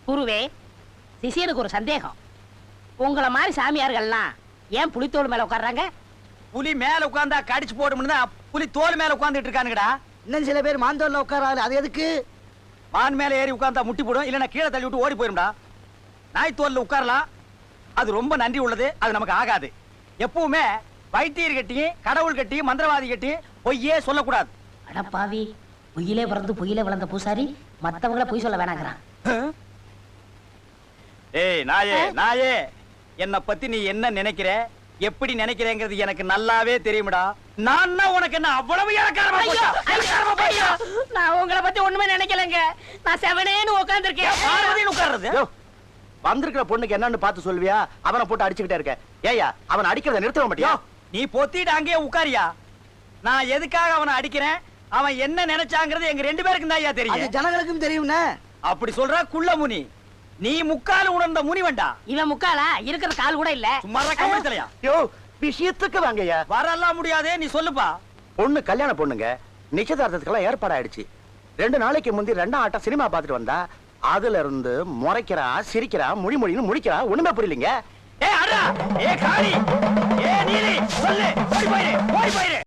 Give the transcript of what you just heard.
குருவே, சிஷியனுக்கு ஒரு சந்தேகம். உங்கள மாதிரி சாமியார்கள்லாம் ஏன் புலித்தோல் மேல உட்கார்றாங்க? புலி மேல உட்கார்ந்தா கடிச்சு போடும்னு புலி தோல் மேல உட்கார்ந்துட்டு இருக்கானுங்கடா. இன்னும் சில பேர் மாந்தோல்ல உட்காராது, அது எதுக்கு? மான் மேல ஏறி உட்கார்ந்தா முட்டி போடும், இல்லன்னா கீழே தள்ளி விட்டு ஓடி போயிரும்டா. நாய் தோல்ல உட்காரலாம், அது ரொம்ப நன்றி உள்ளது, அது நமக்கு ஆகாது. எப்பவுமே வைத்தியர் கட்டியும் கடவுள் கட்டியும் மந்திரவாதி கட்டியும் பொய்யே சொல்லக்கூடாது. அடப்பாவி, பொய்யிலே பிறந்து பொய்யிலே வளர்ந்த பூசாரி மத்தவங்கள பொய் சொல்ல வேணாங்கிறான். ஏய் நாயே நாயே, என்ன பத்தி நீ என்ன நினைக்கிற, எப்படி நினைக்கிறேங்கிறது எனக்கு நல்லாவே தெரியும்டா. நான் உனக்கு என்ன அவ்வளவு இறக்காரமா போச்சா? நான் உங்களை பத்தி ஒண்ணுமே நினைக்கலங்க. நான் செவனேன்னு உட்கார்ந்திருக்கேன். உட்கார்றது வந்திருக்கிற பொண்ணுக்கு என்னன்னு பார்த்து சொல்வியா? அவனை போட்டு அடிச்சுக்கிட்டே இருக்க. ஏயா, அவன் அடிக்கிறத நிறுத்த மாட்டியா? நீ பொத்திட்டு அங்கேயே உட்காரியா? நான் எதுக்காக அவனை அடிக்கிறேன், அவன் என்ன நினைச்சாங்கிறது எங்க ரெண்டு பேருக்கும் தான் தெரியும். ஜனங்களுக்கும் தெரியும். அப்படி சொல்ற குள்ள முனி, நீ முக்கால உணர்ந்த முனி வேண்டா. இவன் முக்காலா? இருக்கிற கால் கூட இல்ல. சும்மா கம்பெனியா? யோ, விஷயத்துக்கு வாங்கய்யா. வரலாம் முடியாதே, நீ சொல்லுப்பா. பொண்ணு கல்யாண பொண்ணுங்க, நிச்சயதார்த்தத்துக்கெல்லாம் ஏற்பாடு ஆயிடுச்சு. 2 நாளைக்கு முந்தி 2ஆம் ஆட்டம் சினிமா பார்த்துட்டு வந்தா, அதுல இருந்து முறைக்கிறா, சிரிக்கிறா, மொழின்னு முடிக்கிறா, ஒண்ணுமே புரியலங்க. ஏ அடா, ஏ காளி, ஏ நீலி, சொல்லு, ஓடி போயிரு, ஓடி போயிரு.